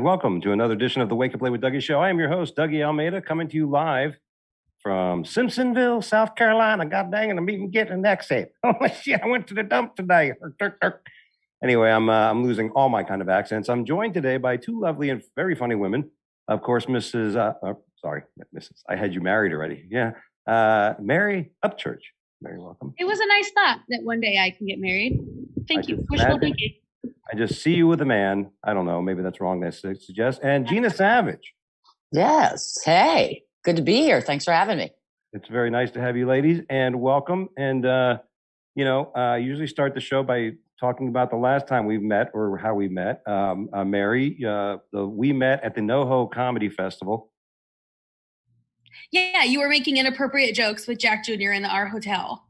And welcome to another edition of the Wake Up Late with Dougie show. I am your host, Dougie Almeida, coming to you live from Simpsonville, South Carolina. God dang it, I'm even getting an accent. Oh, shit, I went to the dump today. Anyway, I'm losing all my kind of accents. I'm joined today by two lovely and very funny women. Of course, Mrs. I had you married already. Yeah. Mary Upchurch. Mary, welcome. It was a nice thought that one day I can get married. Thank you. Wishful thinking. I just see you with a man. I don't know. Maybe that's wrong. That suggests. And Gina Savage. Yes. Hey, good to be here. Thanks for having me. It's very nice to have you, ladies, and welcome. And I usually start the show by talking about the last time we met or how we met. Mary, we met at the NoHo Comedy Festival. Yeah, you were making inappropriate jokes with Jack Jr. in our hotel.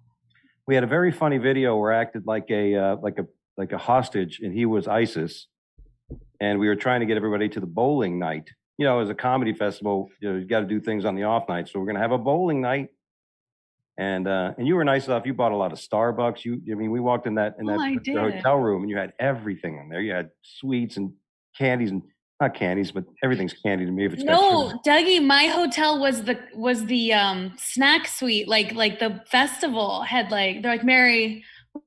We had a very funny video where I acted like a hostage, and he was ISIS. And we were trying to get everybody to the bowling night. You know, as a comedy festival, you got to do things on the off night. So we're going to have a bowling night. And you were nice enough. You bought a lot of Starbucks. We walked in that hotel room, and you had everything in there. You had sweets and candies, and not candies, but everything's candy to me. If it's Dougie, my hotel was the snack suite. Like the festival had they're like, Mary,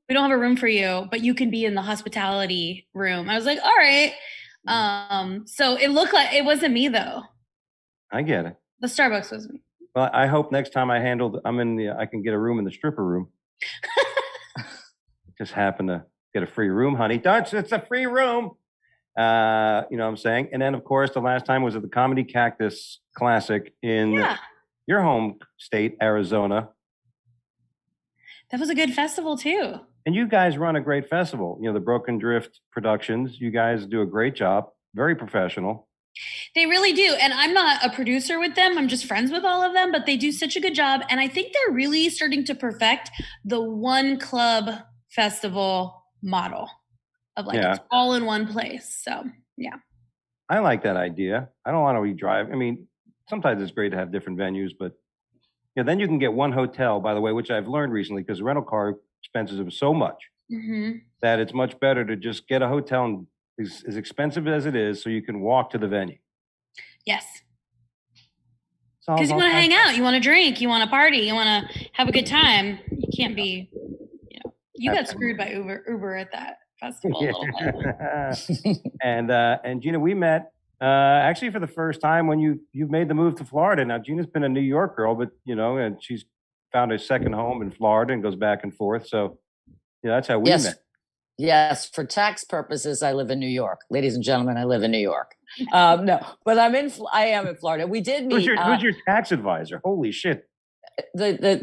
we don't have a room for you, but you can be in the hospitality room. I was like, all right. So it looked like it wasn't me though. I get it. The Starbucks was me. Well, I hope next time I can get a room in the stripper room. Just happen to get a free room, honey. Dutch, it's a free room. You know what I'm saying? And then, of course, the last time was at the Comedy Cactus Classic in your home state, Arizona. That was a good festival, too. And you guys run a great festival. You know, the Broken Drift Productions. You guys do a great job. Very professional. They really do. And I'm not a producer with them. I'm just friends with all of them. But they do such a good job. And I think they're really starting to perfect the one club festival model of it's all in one place. So, yeah. I like that idea. I don't want to drive. I mean, sometimes it's great to have different venues, but then you can get one hotel, by the way, which I've learned recently because rental car expenses are so much that it's much better to just get a hotel and as expensive as it is so you can walk to the venue. Yes. Because you want to hang out, you want to drink, you want to party, you want to have a good time. You can't be, you got screwed by Uber at that festival a little bit. And Gina, we met actually for the first time when you've made the move to Florida. Now Gina's been a New York girl, but and she's found a second home in Florida and goes back and forth. So that's how we met. Yes, for tax purposes, I live in New York, ladies and gentlemen. I live in New York. No, but I am in Florida. We did meet. Who's your tax advisor? Holy shit!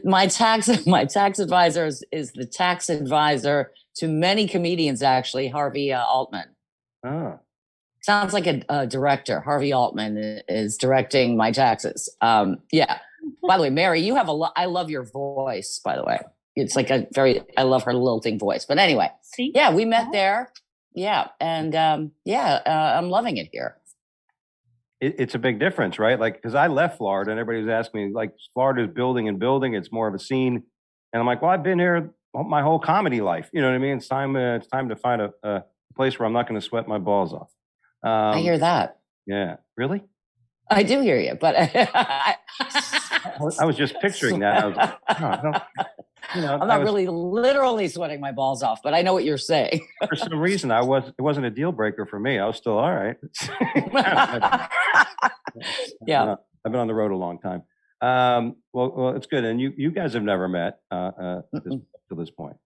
My tax advisor is the tax advisor to many comedians, actually, Harvey Altman. Oh. Sounds like a director. Harvey Altman is directing my taxes. Yeah. By the way, Mary, you have I love your voice, by the way. It's like I love her lilting voice. But anyway, yeah, we met there. Yeah. And I'm loving it here. It's a big difference, right? Like, because I left Florida and everybody was asking me, like, Florida's building and building. It's more of a scene. And I'm like, well, I've been here my whole comedy life. You know what I mean? It's time to find a place where I'm not going to sweat my balls off. I hear that. Yeah. Really? I do hear you, but I was just picturing that. I was like, I'm not really literally sweating my balls off, but I know what you're saying. For some reason, it wasn't a deal breaker for me. I was still all right. Yeah. I've been on the road a long time. Well, it's good. And you guys have never met to this point.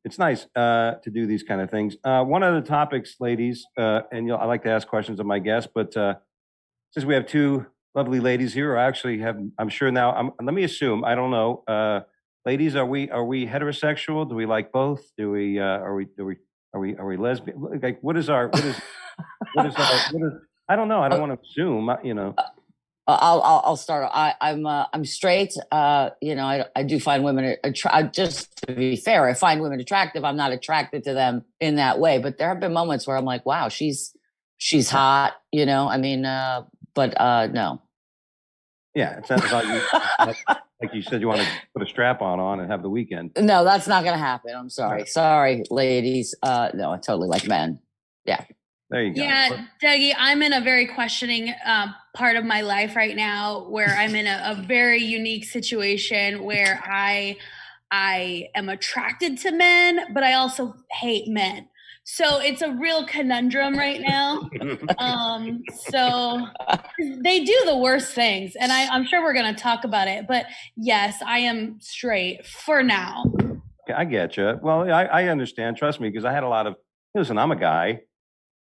It's nice to do these kind of things. One of the topics, ladies, and I like to ask questions of my guests, but since we have two lovely ladies here, I actually have, I'm sure now, let me assume, I don't know, ladies, are we heterosexual? Do we like both? Are we lesbian? Like, what is our, I don't know. I don't want to assume, I'll start. I'm straight. I do find women just to be fair, I find women attractive. I'm not attracted to them in that way, but there have been moments where I'm like, wow, she's hot. But no. Yeah, it's not about you. Like you said, you want to put a strap on and have the weekend. No, that's not going to happen. I'm sorry. Sorry, ladies. No, I totally like men. Yeah. There you go. Yeah, Dougie, I'm in a very questioning part of my life right now where I'm in a very unique situation where I am attracted to men, but I also hate men. So it's a real conundrum right now. So they do the worst things, and I'm sure we're going to talk about it. But yes, I am straight for now. I get you. Well, I understand. Trust me, because I had a lot of. Listen, I'm a guy.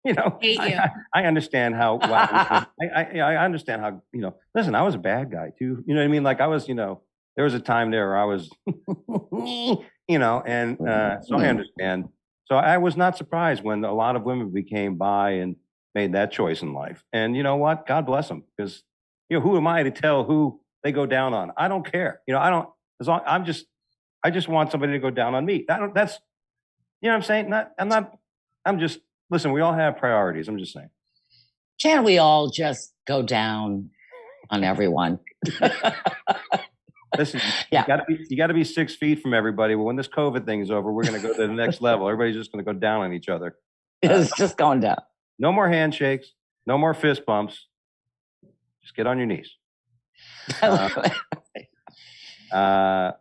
You know, Hate you. I understand how. I understand how. You know, listen, I was a bad guy too. You know what I mean? Like I was. You know, there was a time there where I was. You know, and so I understand. So I was not surprised when a lot of women became bi and made that choice in life. And you know what? God bless them, because you know who am I to tell who they go down on? I don't care. You know, I don't. As long I just want somebody to go down on me. That's you know what I'm saying? I'm just listen, we all have priorities. I'm just saying. Can't we all just go down on everyone? Listen, Yeah. you gotta be 6 feet from everybody. But when this COVID thing is over, we're gonna go to the next level. Everybody's just gonna go down on each other. It's just going down. No more handshakes, no more fist bumps. Just get on your knees.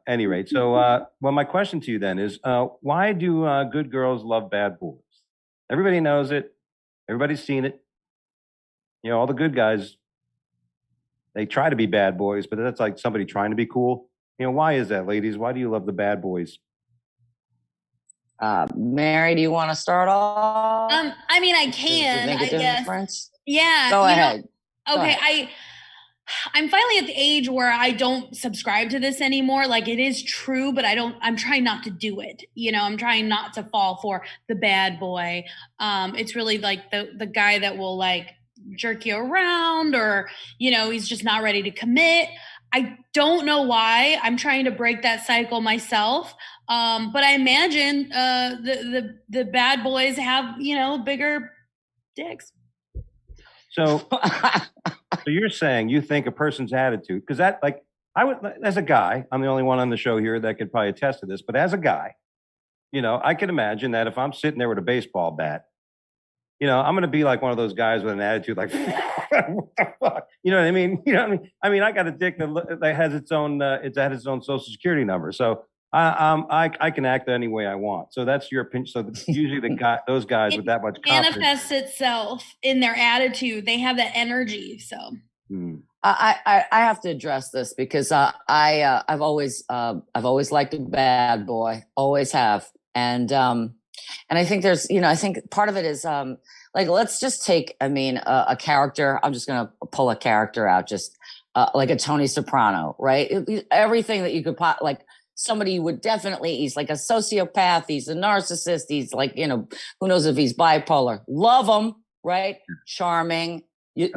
Any rate, so well, my question to you then is, why do good girls love bad boys? Everybody knows it. Everybody's seen it. You know, all the good guys, they try to be bad boys, but that's like somebody trying to be cool. You know, why is that, ladies? Why do you love the bad boys? Mary, do you want to start off? I mean, I can. Does it make a I guess. difference? Yeah. Go ahead. Okay, I'm finally at the age where I don't subscribe to this anymore. Like it is true, but I'm trying not to do it. You know, I'm trying not to fall for the bad boy. It's really like the guy that will like jerk you around, or, you know, he's just not ready to commit. I don't know why. I'm trying to break that cycle myself. But I imagine the bad boys have, you know, bigger dicks. So you're saying you think a person's attitude, because that, like, I would, as a guy, I'm the only one on the show here that could probably attest to this, but as a guy, you know, I can imagine that if I'm sitting there with a baseball bat, you know, I'm going to be like one of those guys with an attitude like, what the fuck? You know what I mean? You know what I mean? I mean, I got a dick that has its own, it's had its own social security number. So I can act any way I want. So that's your opinion. So usually those guys with that much confidence. Manifests itself in their attitude. They have that energy. So I have to address this because I've always liked a bad boy, always have, and I think there's, you know, I think part of it is like, let's just take, I mean, a character. I'm just gonna pull a character out, just like a Tony Soprano, right? Everything that you could like. Somebody would definitely, he's like a sociopath, he's a narcissist, he's like, you know, who knows if he's bipolar. Love him, right? Charming,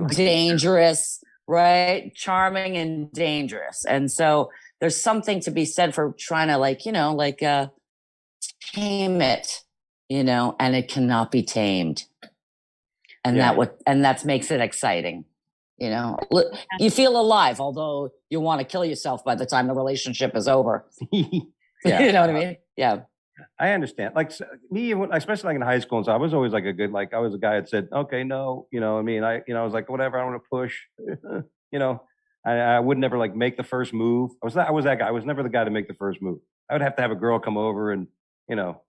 dangerous, right? Charming and dangerous. And so there's something to be said for trying to, like, you know, like tame it, you know, and it cannot be tamed. And that makes it exciting. You know, you feel alive, although you want to kill yourself by the time the relationship is over. Yeah. You know what I mean? Yeah. I understand. Like me, especially like in high school and stuff, I was always like I was a guy that said, okay, no, you know, I mean, I was like, whatever, I don't want to push, you know, I would never like make the first move. I was that guy. I was never the guy to make the first move. I would have to have a girl come over and, you know,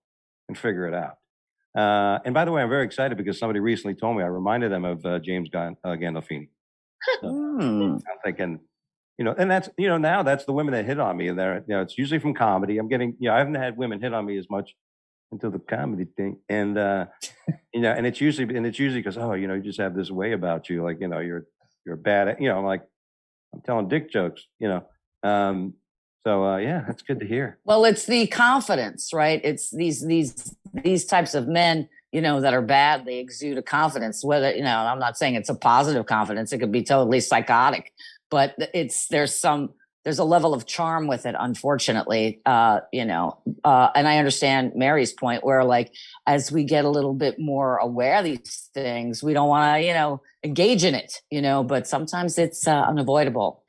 and figure it out. And by the way, I'm very excited because somebody recently told me, I reminded them of James Gandolfini. So I'm thinking, you know, and that's, you know, now that's the women that hit on me, and they're, you know, it's usually from comedy. I'm getting, you know, I haven't had women hit on me as much until the comedy thing, and you know, and it's usually because, oh, you know, you just have this way about you, like, you know, you're bad at, you know, I'm telling dick jokes, you know, so yeah, that's good to hear. Well, it's the confidence, right? It's these types of men, you know, that are bad, they exude a confidence, whether, you know, I'm not saying it's a positive confidence. It could be totally psychotic, but there's a level of charm with it, unfortunately, you know, and I understand Mary's point where, like, as we get a little bit more aware of these things, we don't want to, you know, engage in it, you know, but sometimes it's unavoidable.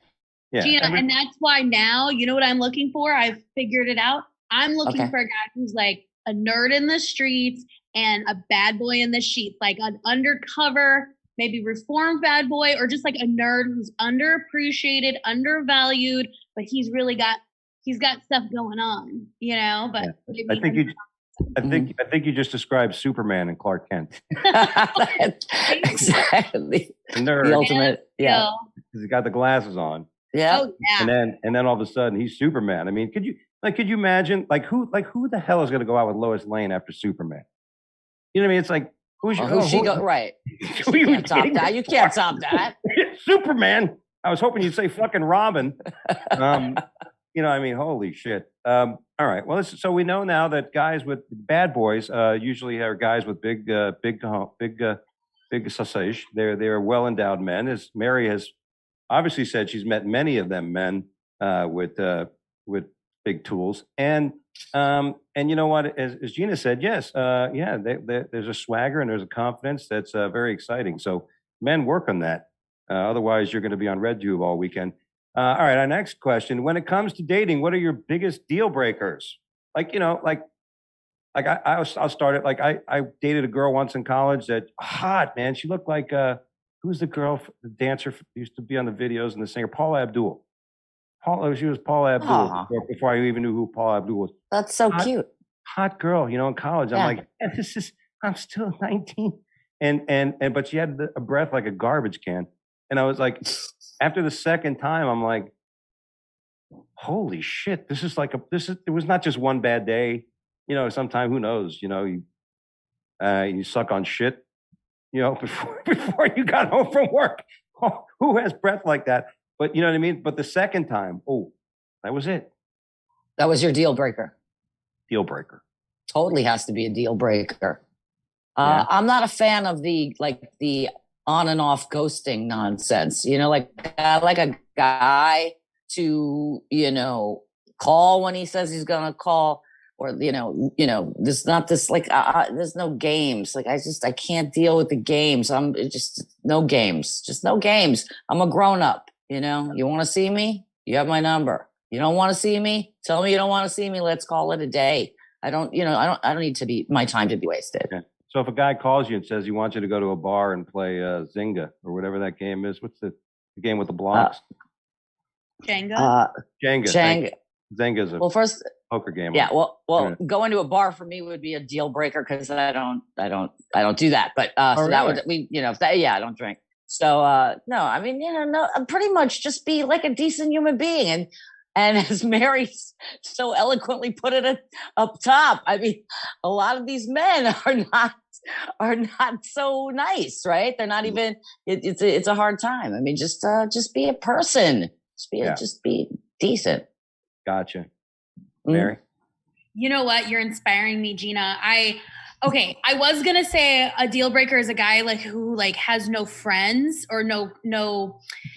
Yeah. Gina, and that's why now, you know what I'm looking for? I've figured it out. I'm looking for a guy who's like a nerd in the streets and a bad boy in the sheets, like an undercover, maybe reformed bad boy, or just like a nerd who's underappreciated, undervalued, but he's got stuff going on, you know. But maybe I think you just described Superman and Clark Kent. Exactly. The nerd. The ultimate. Yeah. He's got the glasses on. Yeah. Oh, yeah. And then all of a sudden he's Superman. I mean, could you imagine who the hell is going to go out with Lois Lane after Superman? You know what I mean? It's like right. You can't top that. You can't top that. Superman. I was hoping you'd say fucking Robin. You know, I mean, holy shit. All right. Well, so we know now that guys with bad boys usually are guys with big sausage. They're well endowed men. As Mary has obviously said, she's met many of them men with big tools. And you know what? As Gina said, yes, there's a swagger and there's a confidence that's very exciting. So men work on that. Otherwise, you're going to be on RedTube all weekend. All right, our next question. When it comes to dating, what are your biggest deal breakers? I'll start it. Like I dated a girl once in college that hot, man. She looked like who's the girl, the dancer used to be on the videos and the singer, Paula Abdul. She was Paula Abdul before I even knew who Paula Abdul was. That's so cute. Hot girl, you know, in college. I'm like, I'm still 19. But she had a breath like a garbage can. And I was like, after the second time, I'm like, holy shit, it was not just one bad day. You know, sometimes, who knows, you know, you suck on shit, you know, before you got home from work. Oh, who has breath like that? But you know what I mean? But the second time, that was it. That was your deal breaker. Deal breaker. Totally has to be a deal breaker. I'm not a fan of the on and off ghosting nonsense. You know, like a guy to, you know, call when he says he's going to call, or, you know, there's not this there's no games. Like, I can't deal with the games. Just no games. I'm a grown up, you know. You want to see me? You have my number. You don't want to see me? Tell me you don't want to see me. Let's call it a day. I don't need my time to be wasted. Okay. So if a guy calls you and says he wants you to go to a bar and play Zynga or whatever that game is, what's the game with the blocks? Jenga. Jenga. Zynga's a first poker game. Yeah. Well, going to a bar for me would be a deal breaker because I don't do that. But so that would I don't drink. So no, I mean, pretty much just be like a decent human being. And as Mary so eloquently put it up top, I mean, a lot of these men are not so nice, right? They're not even. It's a hard time. I mean, just be a person. Just be decent. Gotcha, Mary. You know what? You're inspiring me, Gina. I was gonna say a deal breaker is a guy who has no friends or no.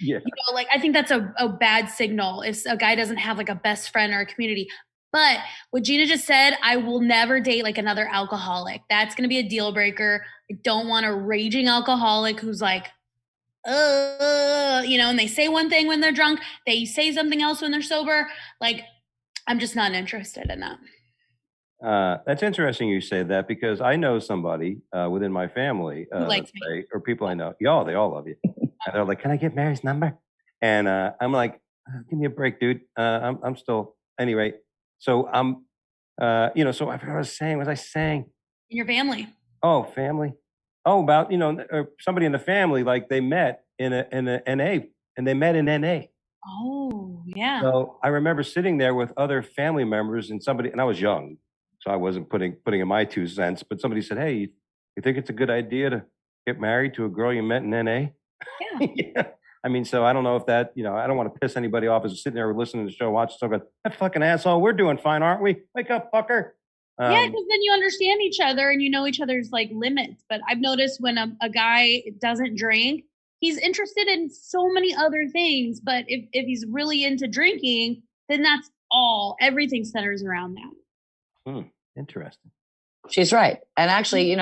Yeah. You know, I think that's a bad signal if a guy doesn't have a best friend or a community. But what Gina just said, I will never date another alcoholic. That's gonna be a deal breaker. I don't want a raging alcoholic who's and they say one thing when they're drunk, they say something else when they're sober. I'm just not interested in that. That's interesting you say that, because I know somebody within my family, who likes me. or people I know. Yeah, they all love you. And they're like, "Can I get Mary's number?" And I'm like, "Give me a break, dude. I'm still anyway." So I'm, So I forgot what I was saying. What was I saying? In your family. Oh, family. Oh, about somebody in the family, they met in a NA, and they met in NA. Oh, yeah. So I remember sitting there with other family members and I was young, so I wasn't putting in my 2 cents. But somebody said, "Hey, you think it's a good idea to get married to a girl you met in NA?" Yeah. Yeah. I mean, so I don't know if that, I don't want to piss anybody off as sitting there listening to the show, watching something. That fucking asshole. We're doing fine, aren't we? Wake up, fucker. Yeah, because then you understand each other and you know each other's limits. But I've noticed when a guy doesn't drink, he's interested in so many other things. But if he's really into drinking, then that's all. Everything centers around that. Interesting. She's right. And actually,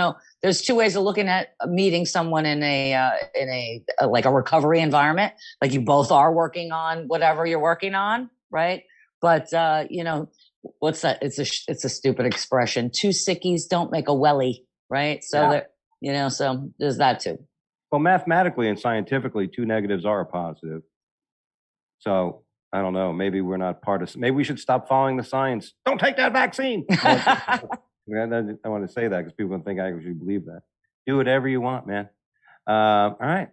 there's 2 ways of looking at meeting someone in a recovery environment. Like, you both are working on whatever you're working on, right? But what's that? It's a stupid expression. 2 sickies don't make a welly. right? So that, so there's that too. Well, mathematically and scientifically, 2 negatives are a positive. So I don't know. Maybe we're not part of. Maybe we should stop following the science. Don't take that vaccine. I want to say that because people think I actually believe that. Do whatever you want, man. All right.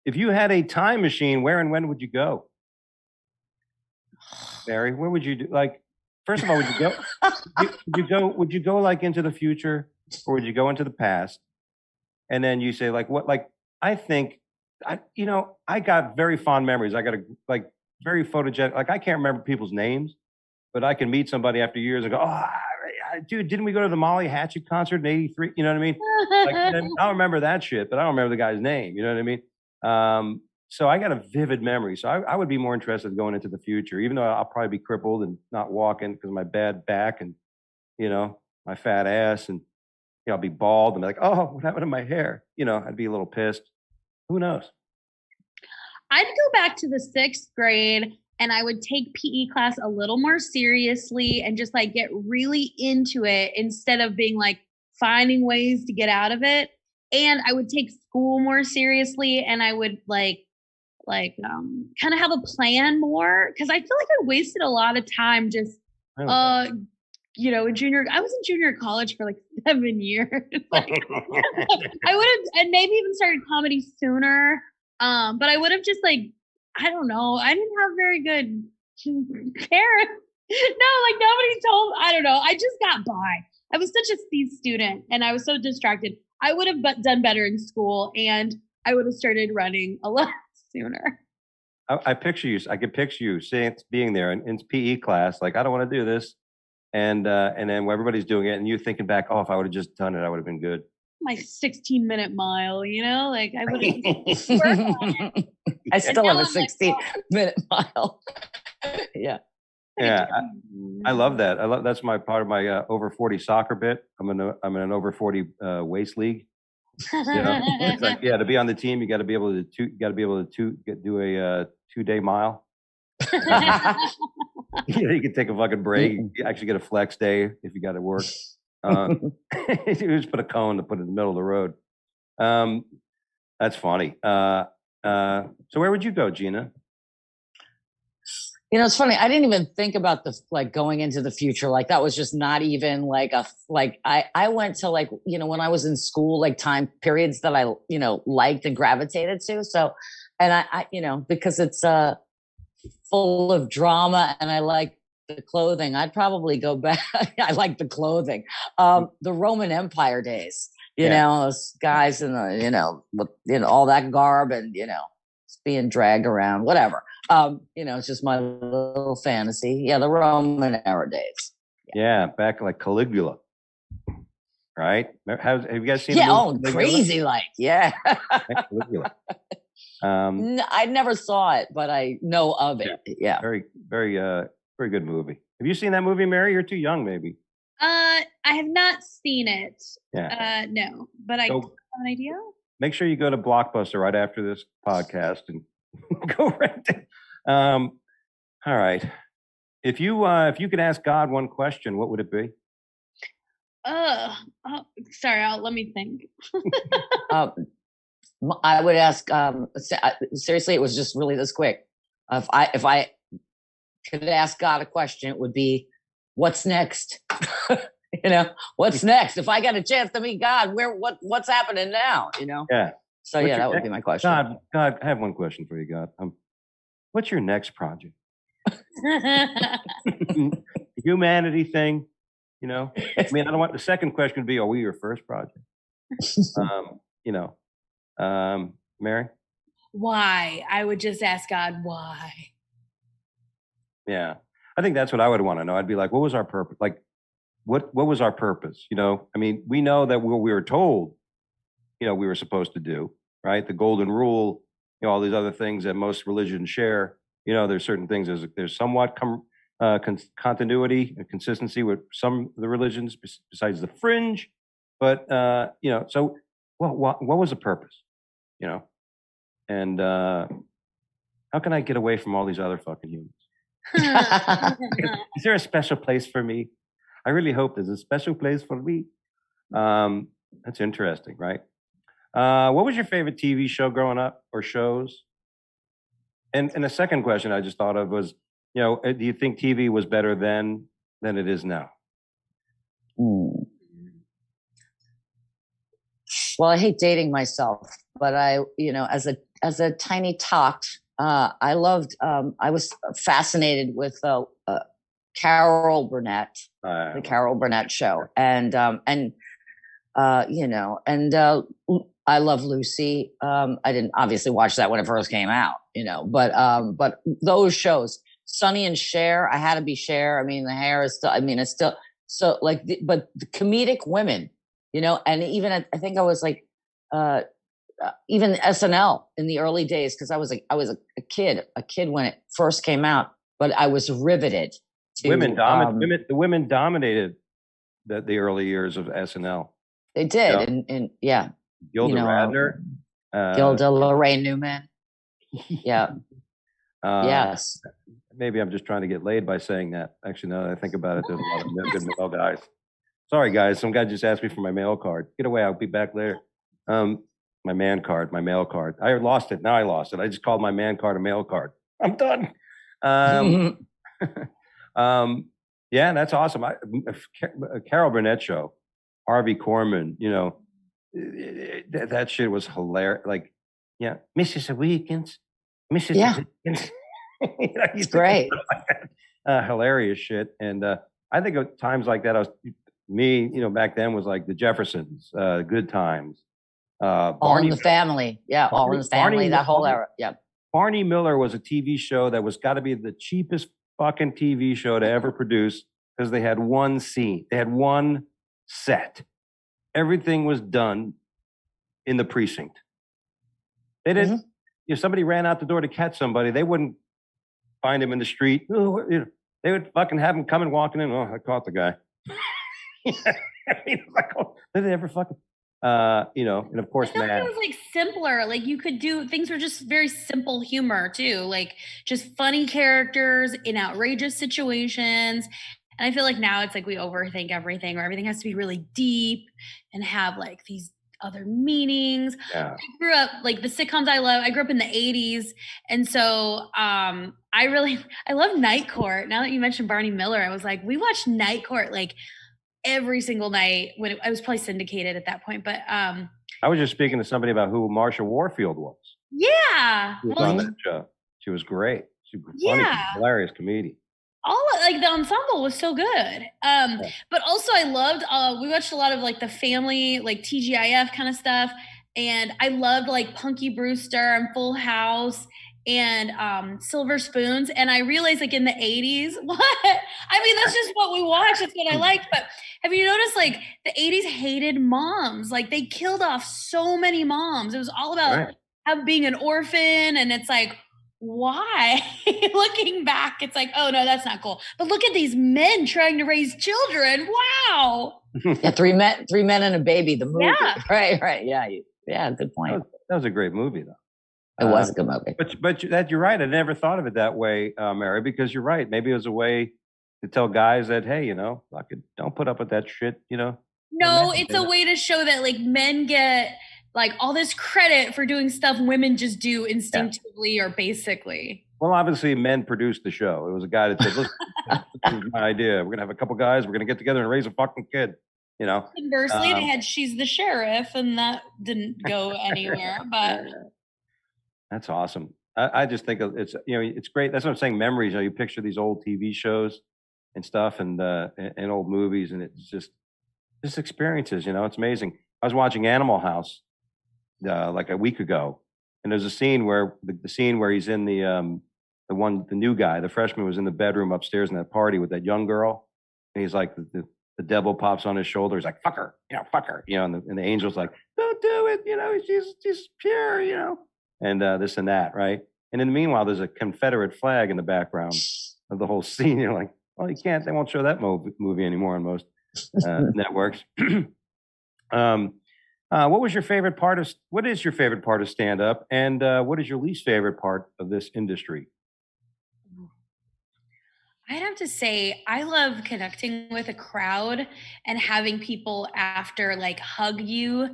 If you had a time machine, where and when would you go? Barry, where would you do? Like, first of all, would you go? Would you go like into the future, or would you go into the past? And then you say like, what? Like, I think, I got very fond memories. I got very photogenic. Like, I can't remember people's names, but I can meet somebody after years and go, oh, dude, didn't we go to the Molly Hatchet concert in '83? You know what I mean? Like, I don't remember that shit, but I don't remember the guy's name. You know what I mean? So I got a vivid memory. So I would be more interested in going into the future, even though I'll probably be crippled and not walking because of my bad back and, my fat ass, and I'll be bald and be like, oh, what happened to my hair? I'd be a little pissed. Who knows? I'd go back to the 6th grade and I would take PE class a little more seriously and just like get really into it instead of being like finding ways to get out of it. And I would take school more seriously, and I would kind of have a plan more, because I feel like I wasted a lot of time just in I was in junior college for like 7 years. Like, I would have, and maybe even started comedy sooner. But I would have just I don't know. I didn't have very good parents. No, nobody told, I don't know. I just got by. I was such a C student and I was so distracted. I would have done better in school, and I would have started running a lot sooner. I picture you. I could picture you being there in PE class, like, I don't want to do this. And then everybody's doing it, and you thinking back, oh, if I would have just done it, I would have been good. My 16-minute mile, I would have. I still have a 16-minute mile. Yeah. Yeah, I love that. That's my part of my over 40 soccer bit. I'm in an over 40 waist league. It's like, to be on the team, you got to be able to do a 2-day mile. You can take a fucking break. You actually get a flex day if you got to work. You just put a cone to put in the middle of the road. That's funny. So where would you go, Gina? It's funny. I didn't even think about going into the future. Like, that was just not even I went to when I was in school, time periods that I, liked and gravitated to. So, and I because it's full of drama and I like the clothing, I'd probably go back. I like the clothing. The Roman Empire days, those guys in the, with, all that garb and, being dragged around, whatever. It's just my little fantasy. Yeah, the Roman era days. Yeah, back like Caligula, right? Have you guys seen? Yeah, crazy, yeah. Caligula. I never saw it, but I know of it. Yeah, very, very, very good movie. Have you seen that movie, Mary? You're too young, maybe. I have not seen it. Yeah. No, but I have an idea. Make sure you go to Blockbuster right after this podcast and go rent it. All right. If you could ask God one question, what would it be? Sorry, let me think. I would ask. Seriously, it was just really this quick. If I could ask God a question, it would be, "What's next?" What's next? If I got a chance to meet God, what's happening now? Yeah. So that would be my question. God, I have one question for you, God. What's your next project? Humanity thing, I don't want the second question to be, are we your first project? Mary? Why? I would just ask God, why? Yeah. I think that's what I would want to know. I'd be like, what was our purpose? Like, what was our purpose? We know that what we were told, we were supposed to do, right? The golden rule, all these other things that most religions share. There's certain things, there's somewhat continuity and consistency with some of the religions besides the fringe. But, so what was the purpose, And how can I get away from all these other fucking humans? Is there a special place for me? I really hope there's a special place for me. That's interesting, right? What was your favorite TV show growing up or shows? And the second question I just thought of was, do you think TV was better then than it is now? Hmm. Well, I hate dating myself, but as a tiny tot, I loved. I was fascinated with Carol Burnett, the Carol Burnett show, and I love Lucy. I didn't obviously watch that when it first came out, but those shows, Sonny and Cher, I had to be Cher. I mean, the hair is still. I mean, it's still so like, but the comedic women, and even I think I was like, even SNL in the early days because I was a kid when it first came out, but I was riveted. To, the women dominated the early years of SNL. They did, and yeah, Gilda Radner, Gilda Lorraine Newman. Yeah. Yes. Maybe I'm just trying to get laid by saying that. Actually, now that I think about it, there's a lot of good male guys. Sorry, guys. Some guy just asked me for my mail card. Get away. I'll be back later. My man card, my mail card. I lost it. Now I lost it. I just called my man card a mail card. I'm done. Yeah, that's awesome. Carol Burnett show, Harvey Korman, that shit was hilarious. Like, yeah, Mrs. Weekends, Mrs. Weekends. It's great. Hilarious shit. And I think of times like that, back then was like the Jeffersons, Good Times. All in the Family. Yeah, All in the Family, that whole era. Yeah. Barney Miller was a TV show that was got to be the cheapest fucking TV show to ever produce because they had one scene. They had one set. Everything was done in the precinct. They didn't, if somebody ran out the door to catch somebody, they wouldn't find him in the street. They would fucking have him coming walking in. Oh, I caught the guy. Did they ever fucking, and of course, It was like simpler. Like you could do things were just very simple humor too, like just funny characters in outrageous situations. And I feel like now it's like we overthink everything, or everything has to be really deep and have like these other meanings. Yeah. I grew up like the sitcoms I love. I grew up in the 80s. And so I love Night Court. Now that you mentioned Barney Miller, I was like, we watched Night Court like every single night when I was probably syndicated at that point. But I was just speaking to somebody about who Marsha Warfield was. Yeah. She was on that show. She was great. She was funny, hilarious comedian. All like the ensemble was so good. But also I loved, we watched a lot of like the family, like TGIF kind of stuff. And I loved like Punky Brewster and Full House and Silver Spoons. And I realized like in the 80s, I mean, that's just what we watched. That's what I liked. But have you noticed like the 80s hated moms? Like they killed off so many moms. It was all about being an orphan. And it's like, why? Looking back, it's like, oh no, that's not cool. But look at these men trying to raise children. Wow. Yeah, three men and a baby. The movie. Yeah. Right. Yeah. Good point. That was a great movie, though. It was a good movie. But that you're right. I never thought of it that way, Mary, because you're right. Maybe it was a way to tell guys that, hey, don't put up with that shit. No, it's a way to show that like men get like all this credit for doing stuff women just do instinctively or basically. Well, obviously men produced the show. It was a guy that said, listen, this is my idea. We're going to have a couple guys. We're going to get together and raise a fucking kid, Conversely, they had She's the Sheriff and that didn't go anywhere, but. That's awesome. I just think it's, it's great. That's what I'm saying. Memories, you picture these old TV shows and stuff and old movies and it's just experiences, it's amazing. I was watching Animal House like a week ago, and there's a scene where the scene where he's in the new guy, the freshman was in the bedroom upstairs in that party with that young girl, and he's like the devil pops on his shoulder, he's like fuck her, and the angel's like don't do it, she's pure, and this and that, right? And in the meanwhile, there's a Confederate flag in the background of the whole scene. You're like, well, you can't. They won't show that movie anymore on most networks. What is your favorite part of stand-up, and what is your least favorite part of this industry? I'd have to say I love connecting with a crowd and having people after like hug you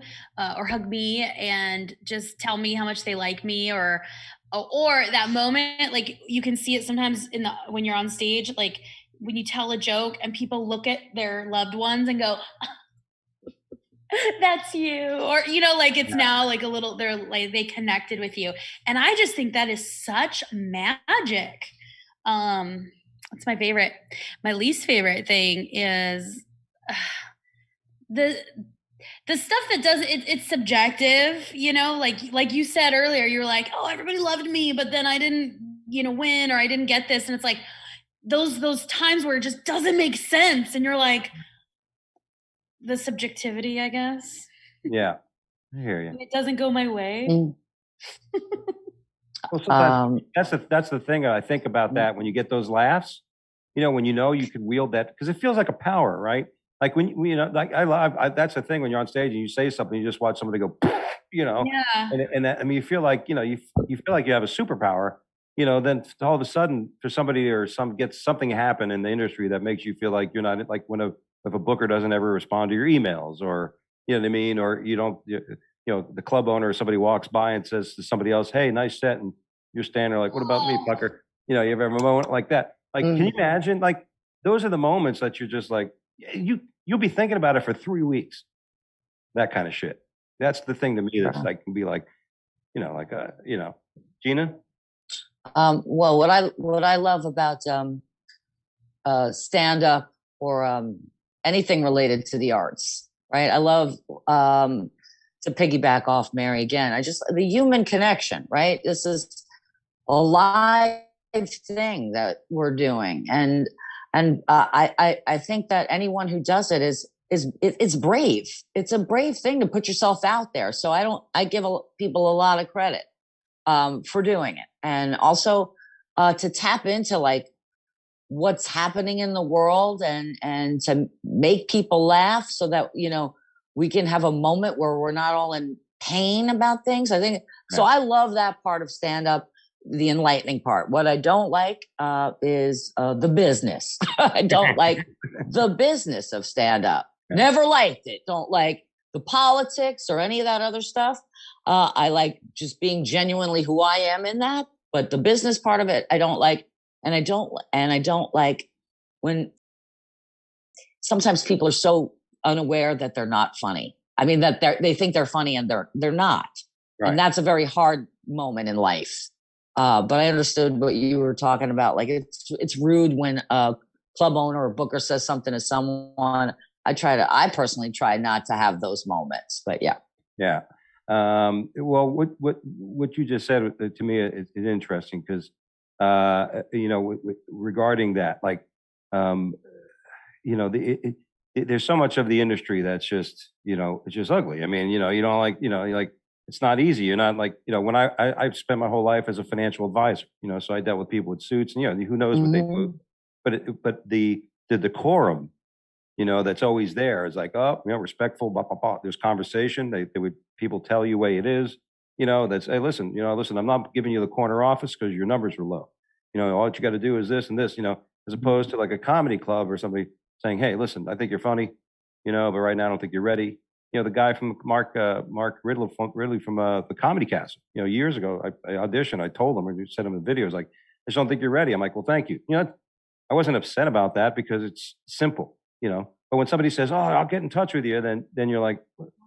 or hug me and just tell me how much they like me, or that moment like you can see it sometimes in the when you're on stage, like when you tell a joke and people look at their loved ones and go, that's you, or like it's now like a little, they're like they connected with you, and I just think that is such magic. That's my favorite. My least favorite thing is the the stuff that does it's subjective, like you said earlier, you were like, oh, everybody loved me, but then I didn't win, or I didn't get this, and it's like those times where it just doesn't make sense, and you're like, the subjectivity, I guess. Yeah, I hear you. It doesn't go my way. Well, sometimes that's the thing I think about that when you get those laughs, when you can wield that, because it feels like a power, right? Like when like that's the thing when you're on stage and you say something, you just watch somebody go, Yeah. and that, I mean, you feel like you feel like you have a superpower, then all of a sudden for somebody or gets something happen in the industry that makes you feel like you're not, like if a booker doesn't ever respond to your emails, or you know what I mean, or you don't. The club owner or somebody walks by and says to somebody else, "Hey, nice set," and you're standing there like, "What about me, fucker?" You ever have a moment like that? Like, can you imagine? Like, those are the moments that you're just like, you'll be thinking about it for 3 weeks. That kind of shit. That's the thing to me that's like can be like, Gina. Well, what I love about stand up or anything related to the arts, right? I love to piggyback off Mary again. The human connection, right? This is a live thing that we're doing, and I think that anyone who does it it's brave. It's a brave thing to put yourself out there. So I give people a lot of credit for doing it, and also to tap into like what's happening in the world and to make people laugh so that we can have a moment where we're not all in pain about things. I think so. I love that part of stand up, the enlightening part. What I don't like is the business. I don't like the business of stand up. Never liked it. Don't like the politics or any of that other stuff. I like just being genuinely who I am in that. But the business part of it, I don't like. And I don't like when sometimes people are so unaware that they're not funny. I mean, that they think they're funny and they're not. Right. And that's a very hard moment in life. But I understood what you were talking about. Like it's rude when a club owner or booker says something to someone. I personally try not to have those moments, but yeah. Yeah. Well, what you just said to me is interesting because, regarding that, like, there's so much of the industry that's just, it's just ugly. I mean, you don't like, like, it's not easy. You're not like, when I've spent my whole life as a financial advisor, so I dealt with people with suits and, who knows what they do, but the decorum, that's always there is like, oh, respectful, blah, blah, blah. There's conversation. People tell you the way it is, that's, hey, listen, I'm not giving you the corner office because your numbers were low. All you got to do is this and this, as opposed to like a comedy club or somebody saying, hey, listen, I think you're funny, but right now I don't think you're ready. The guy from Mark Ridley from the Comedy Castle, years ago, I auditioned, I told him, and sent him the videos like, I just don't think you're ready. I'm like, well, thank you. I wasn't upset about that because it's simple, but when somebody says, oh, I'll get in touch with you, then you're like,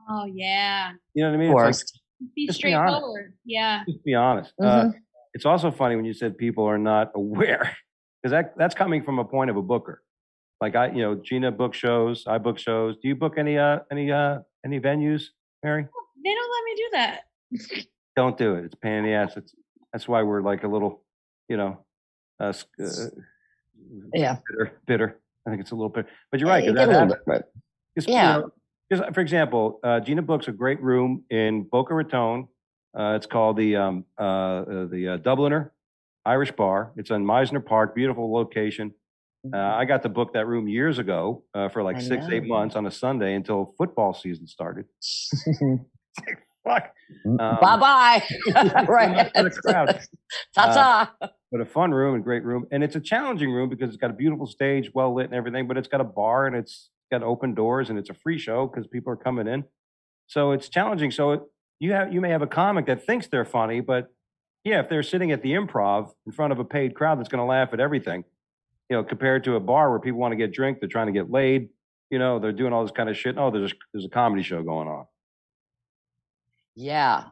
oh yeah. You know what I mean? It's like, be straightforward. Yeah. Just be honest. It's also funny when you said people are not aware because that's coming from a point of a booker. Like Gina book shows, I book shows. Do you book any venues, Mary? They don't let me do that. Don't do it. It's a pain in the ass. That's why we're like a little, bitter. I think it's a little bit, but you're right. Because, for example, Gina books a great room in Boca Raton. It's called the Dubliner Irish Bar. It's on Meisner Park, beautiful location. I got to book that room years ago for like 6-8 months on a Sunday until football season started. Fuck. Bye-bye. Right. The crowd. Ta-ta. but a fun room and great room. And it's a challenging room because it's got a beautiful stage, well lit and everything, but it's got a bar and it's got open doors and it's a free show because people are coming in. So it's challenging. So you may have a comic that thinks they're funny, but yeah, if they're sitting at the Improv in front of a paid crowd that's going to laugh at everything, compared to a bar where people want to get drink, they're trying to get laid, they're doing all this kind of shit. Oh, there's a comedy show going on. Yeah.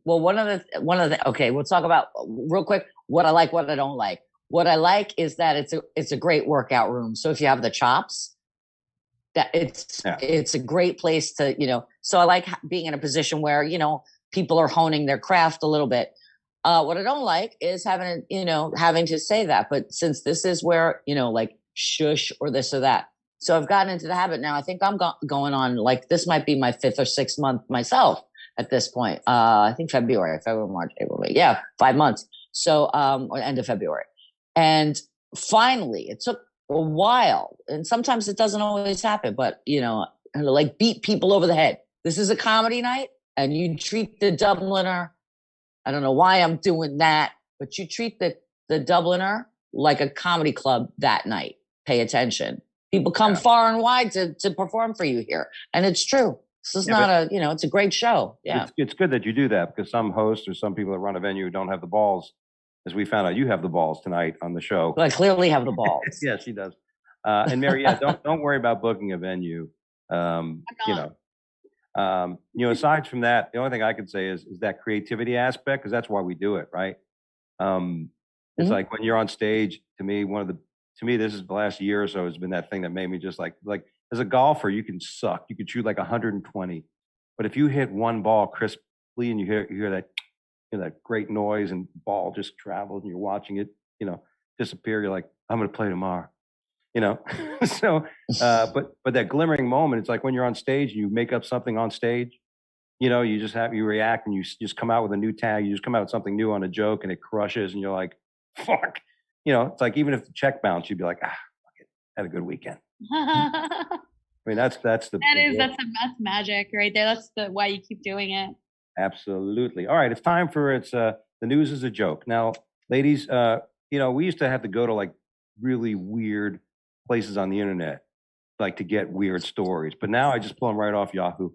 Well, one of the okay, we'll talk about real quick what I like, what I don't like. What I like is that it's a great workout room. So if you have the chops, that it's a great place to, so I like being in a position where, people are honing their craft a little bit. What I don't like is having to say that, but since this is where, like shush or this or that. So I've gotten into the habit now. I think I'm going on, like, this might be my 5th or 6th month myself at this point. I think February, March, April, May. Yeah, 5 months. So, or end of February. And finally, it took a while. And sometimes it doesn't always happen, but, like beat people over the head. This is a comedy night and you treat the Dubliner. I don't know why I'm doing that, but you treat the Dubliner like a comedy club that night. Pay attention. People come far and wide to perform for you here. And it's true. This is not it's a great show. Yeah. It's good that you do that because some hosts or some people that run a venue don't have the balls. As we found out, you have the balls tonight on the show. Well, I clearly have the balls. Yeah, she does. And Mary, don't worry about booking a venue. Aside from that, the only thing I could say is that creativity aspect, because that's why we do it, right? It's like when you're on stage, to me, this is the last year or so has been that thing that made me just like as a golfer, you can suck. You can shoot like 120. But if you hit one ball crisply and you hear that great noise and ball just travels and you're watching it, disappear, you're like, I'm going to play tomorrow. So, but that glimmering moment, it's like when you're on stage and you make up something on stage, you react and you just come out with a new tag. You just come out with something new on a joke and it crushes and you're like, fuck. It's like, even if the check bounced, you'd be like, fuck it. Had a good weekend. I mean, that's magic right there. That's why you keep doing it. Absolutely. All right. It's time for the news is a joke. Now, ladies, we used to have to go to like really weird places on the internet, like to get weird stories. But now I just pull them right off Yahoo.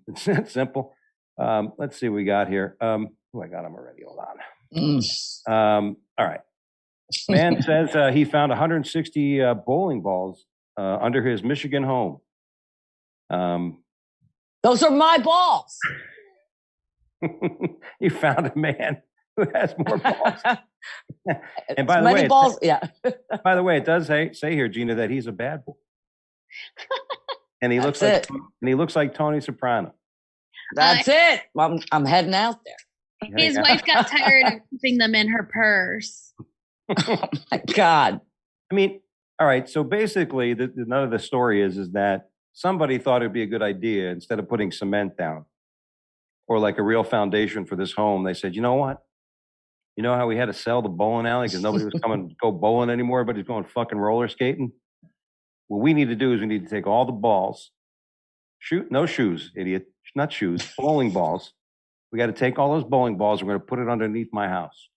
It's simple. Let's see what we got here. I got them already. Hold on. All right. Man says he found 160 bowling balls under his Michigan home. Those are my balls. You found a man who has more balls. And by the way, balls, by the way, it does say here, Gina, that he's a bad boy. And he looks like Tony Soprano. That's it. I'm heading out there. His wife got tired of keeping them in her purse. Oh my God. I mean, all right. So basically, none of the story is that somebody thought it'd be a good idea instead of putting cement down or like a real foundation for this home. They said, you know what? You know how we had to sell the bowling alley because nobody was coming to go bowling anymore, but he's going fucking roller skating? What we need to do is we need to take all the balls, no shoes, idiot, not shoes, bowling balls. We got to take all those bowling balls. We're going to put it underneath my house.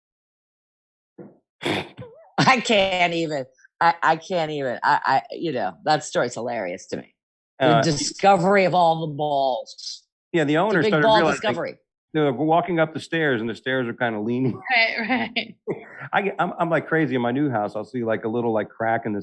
I can't even. I can't even. That story's hilarious to me. The discovery of all the balls. Yeah, the owner big started ball realizing discovery. We're walking up the stairs, and the stairs are kind of leaning. Right. I'm like crazy in my new house. I'll see like a little like crack in the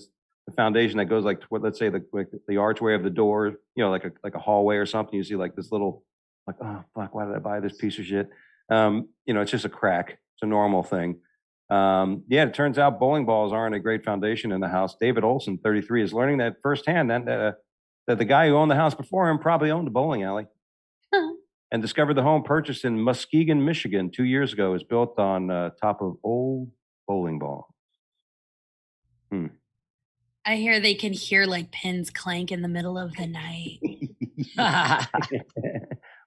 foundation that goes like let's say the archway of the door, like a hallway or something. You see like this little like, oh fuck, why did I buy this piece of shit? It's just a crack. It's a normal thing. It turns out bowling balls aren't a great foundation in the house. David Olson, 33, is learning that firsthand that the guy who owned the house before him probably owned a bowling alley. And discovered the home purchased in Muskegon, Michigan 2 years ago is built on top of old bowling balls. I hear they can hear like pins clank in the middle of the night.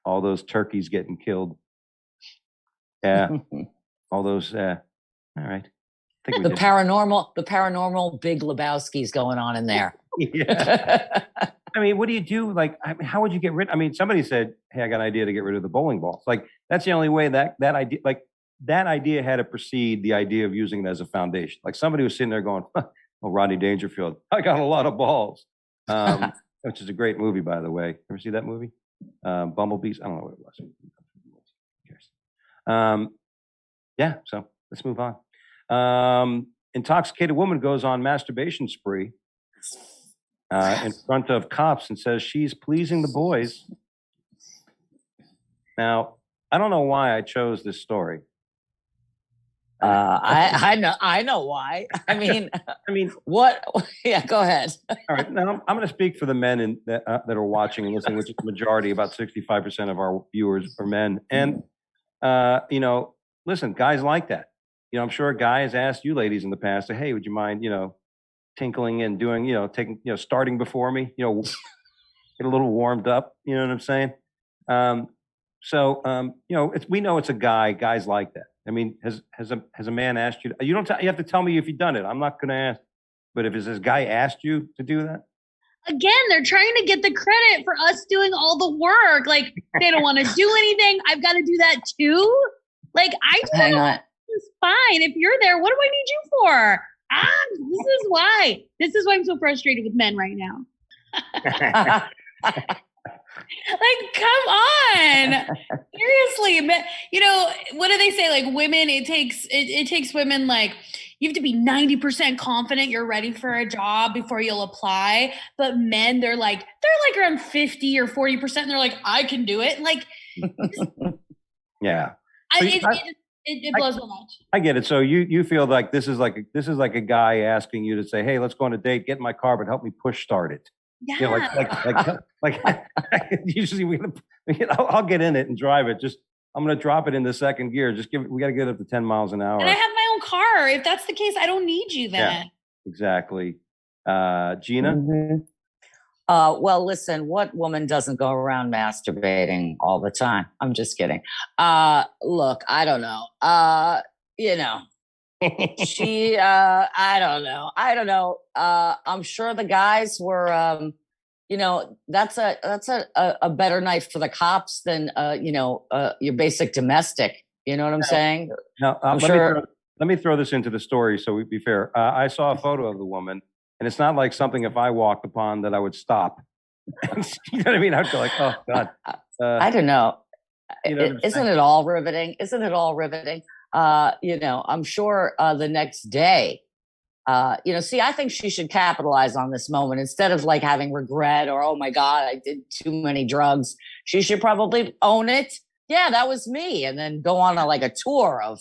All those turkeys getting killed. Yeah. All those. All right. The paranormal Big Lebowski's going on in there. Yeah. I mean, what do you do? Like, how would you get rid? I mean, somebody said, "Hey, I got an idea to get rid of the bowling balls." Like, that's the only way that idea. Like, that idea had to precede the idea of using it as a foundation. Like somebody was sitting there going, "Oh, Rodney Dangerfield, I got a lot of balls," which is a great movie, by the way. Ever see that movie? Bumblebees? I don't know what it was. Who cares? Yeah, so let's move on. Intoxicated woman goes on masturbation spree in front of cops and says she's pleasing the boys. Now, I don't know why I chose this story. I know why. I mean, what? Yeah, go ahead. All right, now I'm going to speak for the men that are watching and listening, which is the majority. About 65% of our viewers are men, and listen, guys like that. I'm sure a guy has asked you ladies in the past, "Hey, would you mind, tinkling and doing, taking, starting before me, get a little warmed up." You know what I'm saying? We know it's a guy. Guys like that. I mean, has a man asked you? You have to tell me if you've done it. I'm not going to ask. But if this guy asked you to do that, again, they're trying to get the credit for us doing all the work. Like they don't want to do anything. I've got to do that too. Like I do. Hang on. It's fine. If you're there, what do I need you for? This is why I'm so frustrated with men right now. Like, come on. Seriously. What do they say? Like women, it takes women, like, you have to be 90% confident you're ready for a job before you'll apply. But men, they're like around 50 or 40%. And they're like, I can do it. Like, yeah. It blows my mind. I get it. So you feel like this is like a guy asking you to say, "Hey, let's go on a date. Get in my car, but help me push start it." Yeah. Like usually I'll get in it and drive it. Just I'm going to drop it into second gear. We got to get up to 10 miles an hour. And I have my own car. If that's the case, I don't need you then. Yeah, exactly. Gina. Mm-hmm. Well, listen, what woman doesn't go around masturbating all the time? I'm just kidding. Look, I don't know. She, I don't know. I'm sure the guys were, that's a better night for the cops than, your basic domestic. You know what I'm saying? Now, let me throw this into the story so we be fair. I saw a photo of the woman. And it's not like something if I walked upon that I would stop. You know what I mean? I'd go like, "Oh God." I don't know. Isn't it all riveting? I'm sure the next day, I think she should capitalize on this moment instead of like having regret or, "Oh my God, I did too many drugs." She should probably own it. Yeah, that was me. And then go on a tour of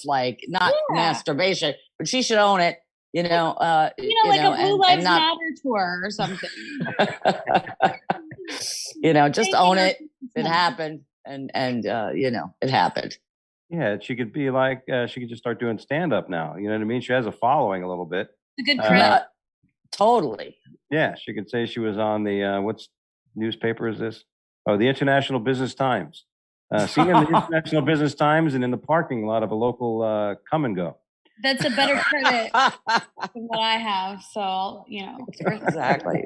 masturbation, but she should own it. Like a Blue Lives Matter tour or something. Just own it. It happened, and it happened. Yeah, she could be like, she could just start doing stand up now. You know what I mean? She has a following a little bit. It's a good credit. Totally. Yeah, she could say she was on the what's newspaper is this? Oh, the International Business Times. Seen in the International Business Times and in the parking lot of a local Come and Go. That's a better credit than what I have. So, Exactly.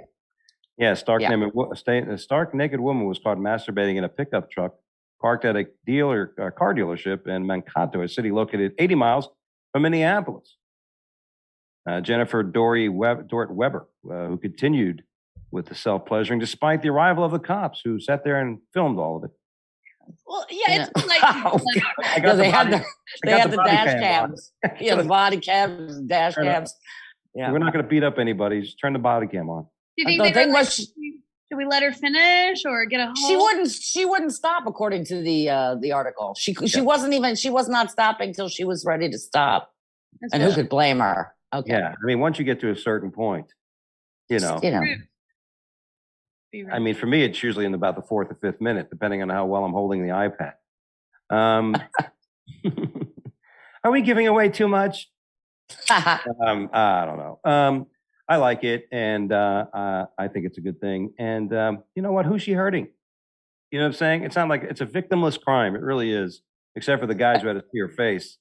Yeah, a stark naked woman was caught masturbating in a pickup truck parked at a car dealership in Mankato, a city located 80 miles from Minneapolis. Jennifer Dorrit Weber, who continued with the self-pleasuring despite the arrival of the cops who sat there and filmed all of it. Well, yeah, it's like they had the dash cams. Yeah, the body cams, dash cams. Yeah, we're not going to beat up anybody. Just turn the body cam on. Do you think should we let her finish or get a hold? She wouldn't stop, according to the article. She was not stopping till she was ready to stop. And who could blame her? Okay. Yeah, I mean, once you get to a certain point, I mean, for me, it's usually in about the 4th or 5th minute, depending on how well I'm holding the iPad. Are we giving away too much? I don't know. I like it, and I think it's a good thing. And you know what? Who's she hurting? You know what I'm saying? It's not like it's a victimless crime. It really is, except for the guys who had to see her face.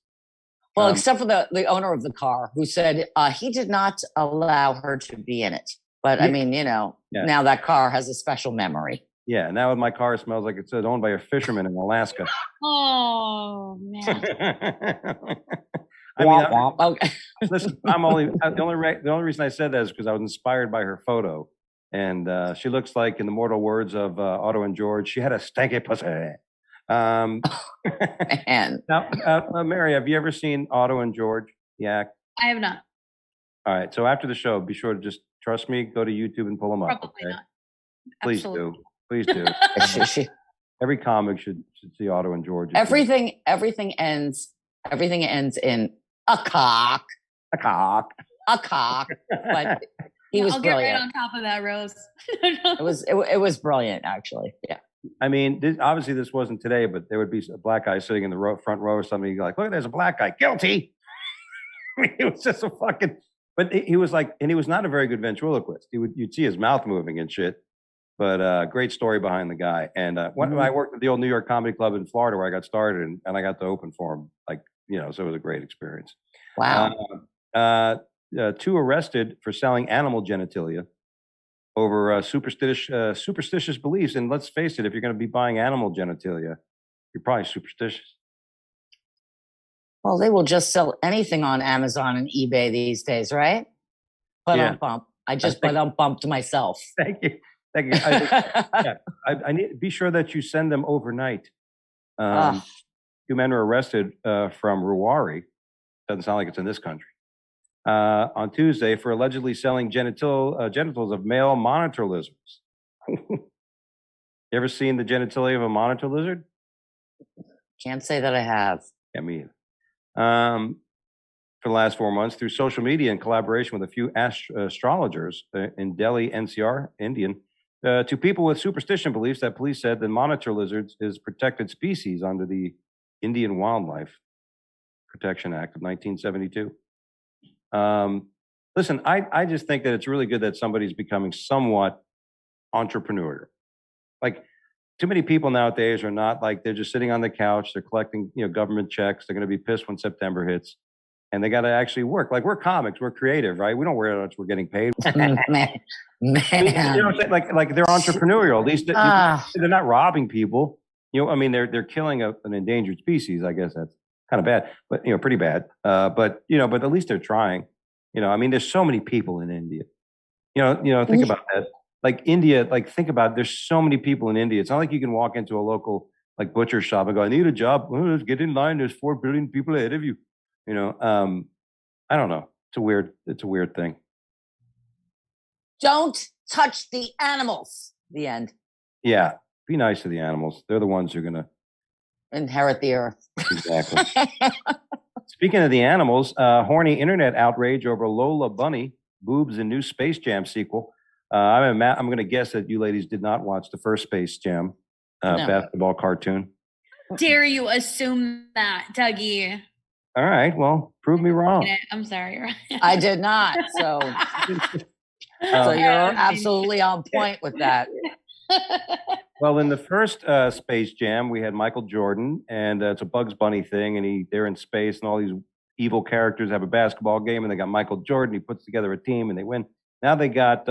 Well, except for the owner of the car who said he did not allow her to be in it. But I mean, now that car has a special memory. Yeah, now my car smells like it's owned by a fisherman in Alaska. Oh, man. I mean, Okay. listen, the only reason I said that is because I was inspired by her photo, and she looks like, in the mortal words of Otto and George, she had a stanky pussy. Man. Now, Mary, have you ever seen Otto and George? Yeah. I have not. All right. So after the show, be sure to just trust me. Go to YouTube and pull them up. Probably Okay? not. Please Absolutely. do. Please do. Every comic should see Otto and George. Everything ends in a cock. A cock. But he was I'll brilliant. get right on top of that, Rose. It was brilliant, actually. Yeah. I mean, obviously this wasn't today, but there would be a black guy sitting in the front row or something. You're like, look, there's a black guy, guilty. I mean, it was just a fucking. But he was like, and he was not a very good ventriloquist. You'd see his mouth moving and shit. But great story behind the guy. And when I worked at the old New York Comedy Club in Florida, where I got started, and I got to open for him, so it was a great experience. Wow. 2 arrested for selling animal genitalia over superstitious beliefs. And let's face it, if you're going to be buying animal genitalia, you're probably superstitious. Well, they will just sell anything on Amazon and eBay these days, right? Bump. I just bumped myself. Thank you. I need to be sure that you send them overnight. 2 men were arrested from Ruwari. Doesn't sound like it's in this country. On Tuesday for allegedly selling genitals of male monitor lizards. You ever seen the genitalia of a monitor lizard? Can't say that I have. Yeah, me either. For the last 4 months, through social media in collaboration with a few astrologers in Delhi, NCR, Indian, to people with superstition beliefs that police said the monitor lizards is protected species under the Indian Wildlife Protection Act of 1972. Listen, I just think that it's really good that somebody's becoming somewhat entrepreneurial. Like, too many people nowadays are not like, they're just sitting on the couch, they're collecting, government checks, they're going to be pissed when September hits, and they got to actually work. Like, we're comics, we're creative, right? We don't worry how much we're getting paid. Man. Like they're entrepreneurial. At least they're not robbing people. I mean, they're killing an endangered species. I guess that's kind of bad, but pretty bad. But at least they're trying. I mean, there's so many people in India. Think about that. Like India, think about it. There's so many people in India. It's not like you can walk into a local butcher shop and go, I need a job. Oh, let's get in line. There's 4 billion people ahead of you. I don't know. It's a weird thing. Don't touch the animals. The end. Yeah. Be nice to the animals. They're the ones who are going to inherit the earth. Exactly. Speaking of the animals, horny internet outrage over Lola Bunny boobs in new Space Jam sequel. I'm going to guess that you ladies did not watch the first Space Jam basketball cartoon. Dare you assume that, Dougie? All right. Well, prove me wrong. I'm sorry. I did not. So, so you're absolutely on point with that. Well, in the first Space Jam, we had Michael Jordan, and it's a Bugs Bunny thing, and they're in space, and all these evil characters have a basketball game, and they got Michael Jordan. He puts together a team, and they win. Now they got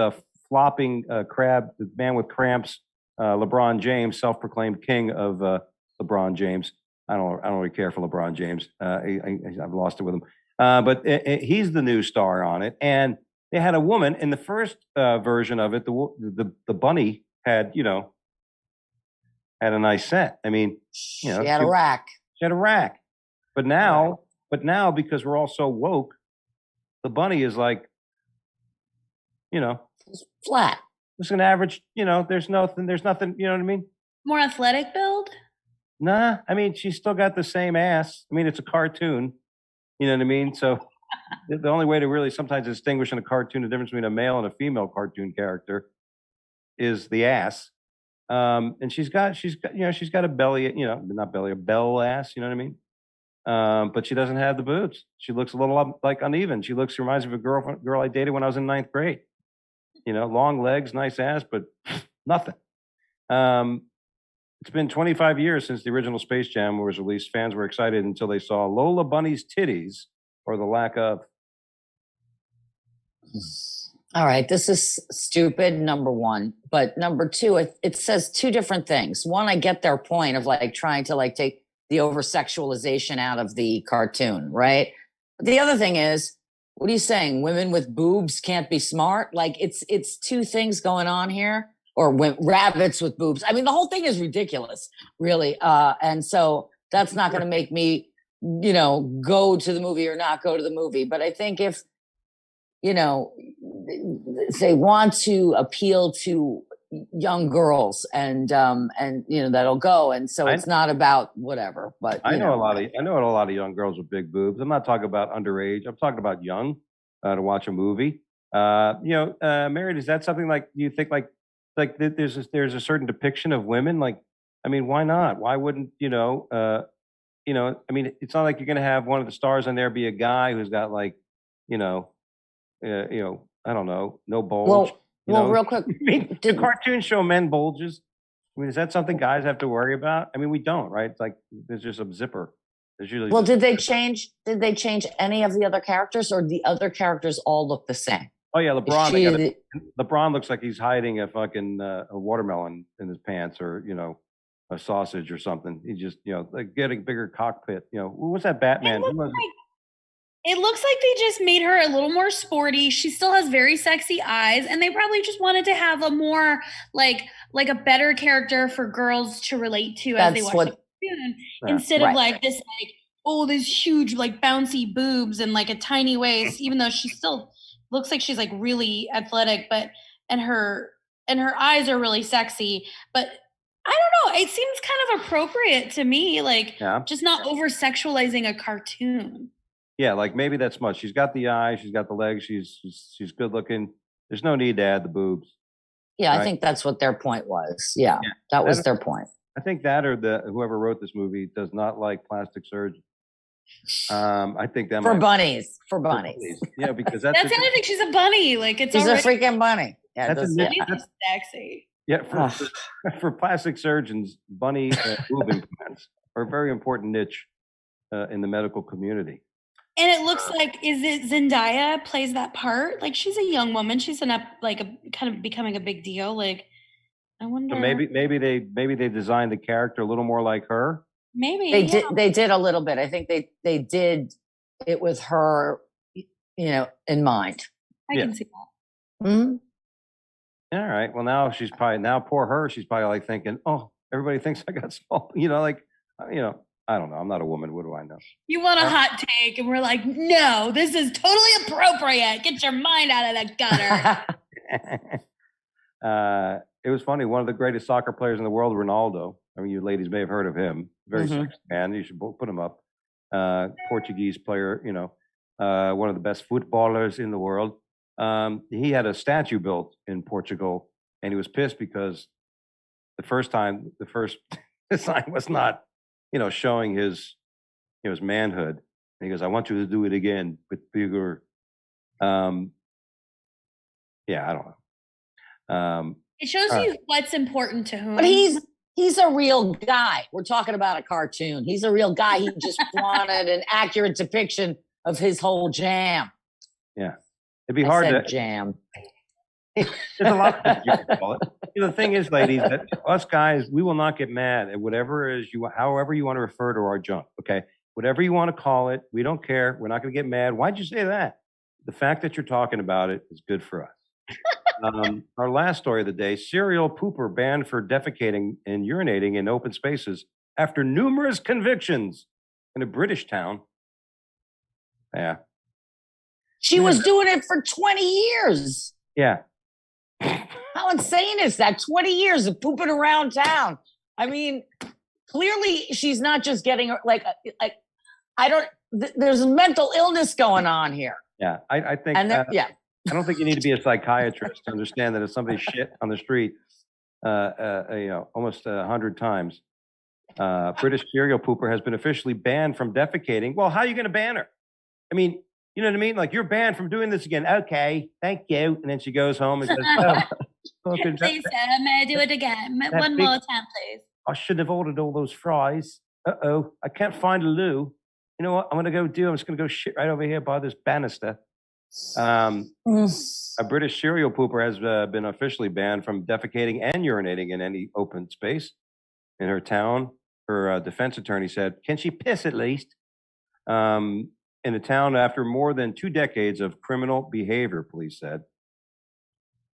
flopping crab, the man with cramps, LeBron James, self-proclaimed king of LeBron James. I don't really care for LeBron James. I've lost it with him. But he's the new star on it, and they had a woman in the first version of it. The bunny had had a nice set. I mean, she had a rack. She had a rack. But now, because we're all so woke, the bunny is like, it's flat. Just an average, there's nothing, you know what I mean? More athletic build? Nah, I mean, she's still got the same ass. I mean, it's a cartoon. You know what I mean? So the only way to really sometimes distinguish in a cartoon the difference between a male and a female cartoon character is the ass. And she's got a belly, not belly, a bell ass, you know what I mean? But she doesn't have the boobs. She looks a little uneven. Reminds me of a girl I dated when I was in 9th grade. Long legs, nice ass, but nothing. It's been 25 years since the original Space Jam was released. Fans were excited until they saw Lola Bunny's titties, or the lack of. All right, this is stupid, number one. But number two, it says 2 different things. One, I get their point of trying to take the over sexualization out of the cartoon, right? But the other thing is, what are you saying? Women with boobs can't be smart? Like it's two things going on here, or rabbits with boobs. I mean, the whole thing is ridiculous, really. And so that's not going to make me, go to the movie or not go to the movie. But I think if, they want to appeal to young girls and that'll go. And so it's not about whatever, but I know a lot of young girls with big boobs. I'm not talking about underage. I'm talking about young to watch a movie. Mary, is that something like, do you think like there's a certain depiction of women? Like, I mean, why not? Why wouldn't, I mean, it's not like you're going to have one of the stars on there be a guy who's got like, I don't know, no bulge. Well, real quick, I mean, do cartoons show men bulges? I mean, is that something guys have to worry about? I mean, we don't, right? It's like there's just a zipper. There's usually well, did they change any of the other characters, or the other characters all look the same? Oh yeah, LeBron. LeBron looks like he's hiding a fucking a watermelon in his pants, or a sausage or something. He just like getting bigger cockpit. What was that Batman? It looks like they just made her a little more sporty. She still has very sexy eyes, and they probably just wanted to have a more like a better character for girls to relate to as they watch the cartoon, instead of like this this huge like bouncy boobs and like a tiny waist. Even though she still looks like she's like really athletic, but and her eyes are really sexy. But I don't know. It seems kind of appropriate to me, just not over sexualizing a cartoon. Yeah, like maybe that's much. She's got the eyes, she's got the legs, she's good looking. There's no need to add the boobs. Yeah, right? I think that's what their point was. Yeah, that was their point. I think that, or whoever wrote this movie does not like plastic surgeons. I think that for bunnies. Yeah, because that's the other thing. She's a bunny. Like she's a freaking bunny. Yeah, that's sexy. Yeah, for plastic surgeons, bunny boob implants are a very important niche in the medical community. And it looks like, is it Zendaya plays that part? Like she's a young woman. She's kind of becoming a big deal. Like I wonder. So maybe they designed the character a little more like her. Maybe they did a little bit. I think they did it with her, in mind. I can see that. Mm-hmm. All right. Well, now poor her. She's probably like thinking, oh, everybody thinks I got small. I don't know. I'm not a woman. What do I know? You want a hot take, and we're like, no, this is totally appropriate. Get your mind out of the gutter. It was funny. One of the greatest soccer players in the world, Ronaldo. I mean, you ladies may have heard of him. Very sexy man. You should put him up. Portuguese player, one of the best footballers in the world. He had a statue built in Portugal, and he was pissed because the first design was not, showing his manhood. And he goes, I want you to do it again with bigger. Yeah, I don't know. It shows you what's important to whom. But he's a real guy. We're talking about a cartoon. He's a real guy. He just wanted an accurate depiction of his whole jam. Yeah. It'd be hard to jam. There's a lot of things you can call it. The thing is, ladies, that us guys, we will not get mad at however you want to refer to our junk. Okay, whatever you want to call it, we don't care. We're not going to get mad. Why'd you say that? The fact that you're talking about it is good for us. Our last story of the day: serial pooper banned for defecating and urinating in open spaces after numerous convictions in a British town. Yeah, she was doing it for 20 years. Yeah. How insane is that? 20 years of pooping around town. I mean, clearly she's not just getting there's a mental illness going on here. Yeah, I think. I don't think you need to be a psychiatrist to understand that if somebody shit on the street, almost 100 times, British serial pooper has been officially banned from defecating. Well, how are you going to ban her? I mean, you know what I mean? Like, you're banned from doing this again. Okay, thank you. And then she goes home and says, please, sir, may I do it again? One more time, please. I shouldn't have ordered all those fries. Uh-oh, I can't find a loo. You know what I'm going to just going to go shit right over here by this banister. A British serial pooper has been officially banned from defecating and urinating in any open space in her town. her defense attorney said, "Can she piss at least?" In the town after more than 2 decades of criminal behavior, police said.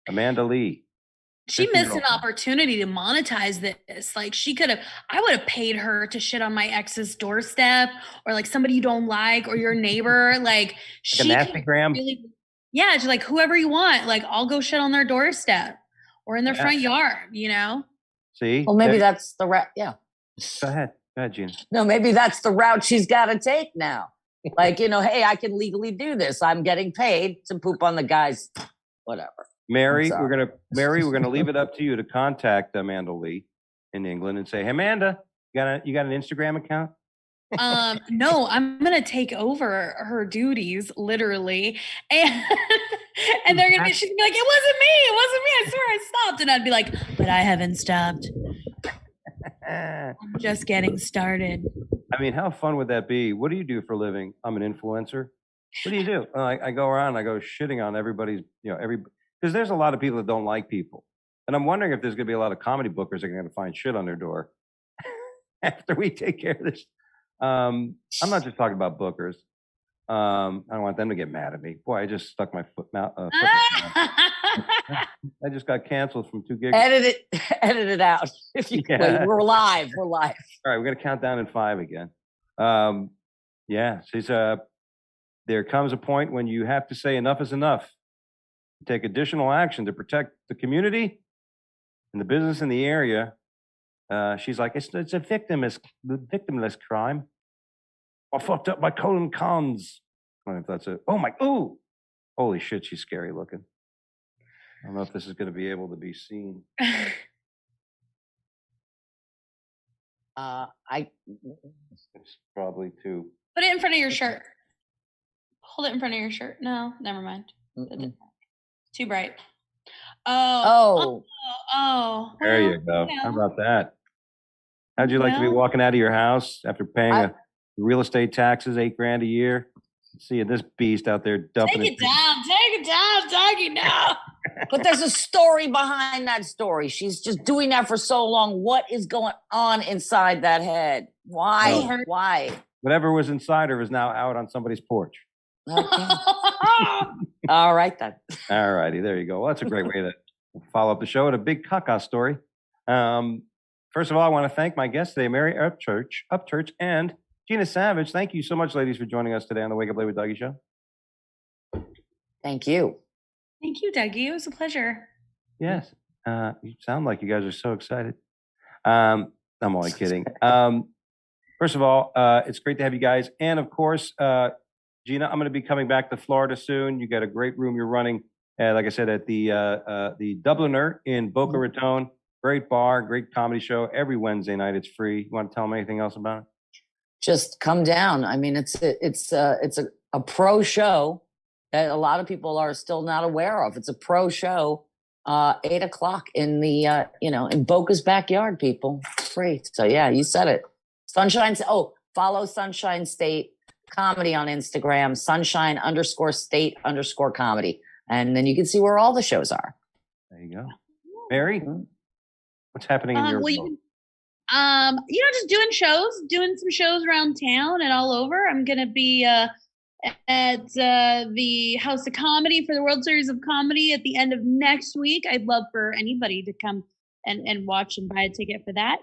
Amanda Lee. She missed an 50-year-old. opportunity to monetize this. Like I would have paid her to shit on my ex's doorstep, or like somebody you don't like, or your neighbor. Like Like a Nastygram? Yeah, just like whoever you want. Like I'll go shit on their doorstep or in their front yard, you know? See? Well, maybe that's the route. Yeah. Go ahead, Gina. No, maybe that's the route she's got to take now. Like, hey, I can legally do this. I'm getting paid to poop on the guy's whatever. Mary, we're gonna leave it up to you to contact Amanda Lee in England and say, "Hey, Amanda, you got an Instagram account?" No, I'm gonna take over her duties, literally, and she's gonna be like, "It wasn't me. I swear I stopped," and I'd be like, "But I haven't stopped. I'm just getting started." I mean, how fun would that be? What do you do for a living? I'm an influencer. What do you do? I go around, I go shitting on everybody's, because there's a lot of people that don't like people. And I'm wondering if there's going to be a lot of comedy bookers that are going to find shit on their door after we take care of this. I'm not just talking about bookers. I don't want them to get mad at me. Boy, I just stuck my foot in my mouth. I just got canceled from 2 gigs. Edit it out. If you wait, we're live. All right, we're gonna count down in 5 again. She's there comes a point when you have to say enough is enough. Take additional action to protect the community and the business in the area. She's like, it's a victimless crime. I fucked up my colon cons. I don't know if that's it. Holy shit, she's scary looking. I don't know if this is going to be able to be seen. It's probably too. Put it in front of your shirt. Hold it in front of your shirt. No, never mind. Too bright. Oh. There you go. How about that? How'd you like to be walking out of your house after paying real estate taxes, $8,000 a year? Seeing this beast out there dumping Take it down, Dougie. No. But there's a story behind that story. She's just doing that for so long. What is going on inside that head? Why? Why? Whatever was inside her is now out on somebody's porch. Okay. All right then. All righty, there you go. Well, that's a great way to follow up the show with a big caca story. First of all, I want to thank my guests today, Mary Upchurch, and Gina Savage. Thank you so much, ladies, for joining us today on the Wake Up Late with Dougie show. Thank you. Thank you, Dougie. It was a pleasure. Yes. You sound like you guys are so excited. I'm only kidding. First of all, it's great to have you guys. And of course, Gina, I'm going to be coming back to Florida soon. You got a great room you're running, like I said, at the Dubliner in Boca Raton. Great bar, great comedy show. Every Wednesday night, it's free. You want to tell them anything else about it? Just come down. I mean, it's a pro show that a lot of people are still not aware of. It's a pro show, 8:00 in the in Boca's backyard. People, it's free. So yeah, you said it. Follow Sunshine State Comedy on Instagram. Sunshine_state_comedy, and then you can see where all the shows are. There you go, Mary. What's happening in your world? Just doing some shows around town and all over. I'm gonna be at the House of Comedy for the World Series of Comedy at the end of next week. I'd love for anybody to come and watch and buy a ticket for that.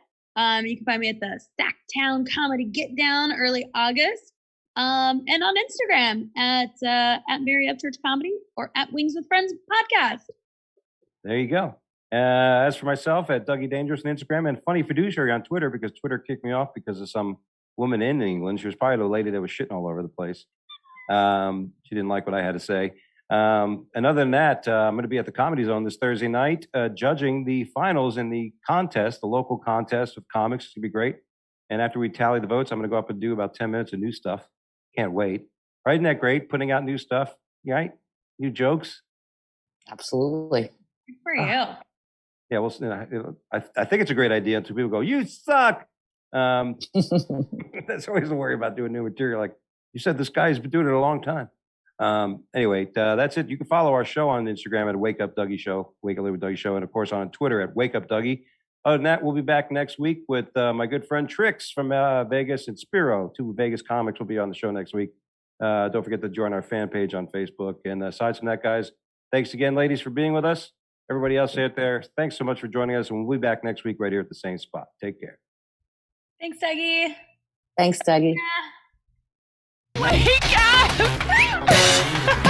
You can find me at the Sacktown Comedy Get Down early August. And on Instagram at Mary Upchurch Comedy or at Wings with Friends podcast. There you go. As for myself, at Dougie Dangerous on Instagram and Funny Fiduciary on Twitter, because Twitter kicked me off because of some woman in England. She was probably the lady that was shitting all over the place. She didn't like what I had to say. And other than that, I'm going to be at the Comedy Zone this Thursday night, judging the finals in the contest, the local contest of comics. It's going to be great. And after we tally the votes, I'm going to go up and do about 10 minutes of new stuff. Can't wait. Right? Isn't that great? Putting out new stuff, right? New jokes. Absolutely. Good for you. Yeah, well, I think it's a great idea until people go, "You suck." That's always the worry about doing new material. Like you said, this guy's been doing it a long time. Anyway, that's it. You can follow our show on Instagram at Wake Up Dougie Show, Wake Up Live with Dougie Show, and of course on Twitter at Wake Up Dougie. Other than that, we'll be back next week with my good friend Trix from Vegas and Spiro. 2 Vegas comics will be on the show next week. Don't forget to join our fan page on Facebook. And aside from that, guys, thanks again, ladies, for being with us. Everybody else out there, thanks so much for joining us. And we'll be back next week right here at the same spot. Take care. Thanks, Dougie. Thanks, Dougie. Wake up!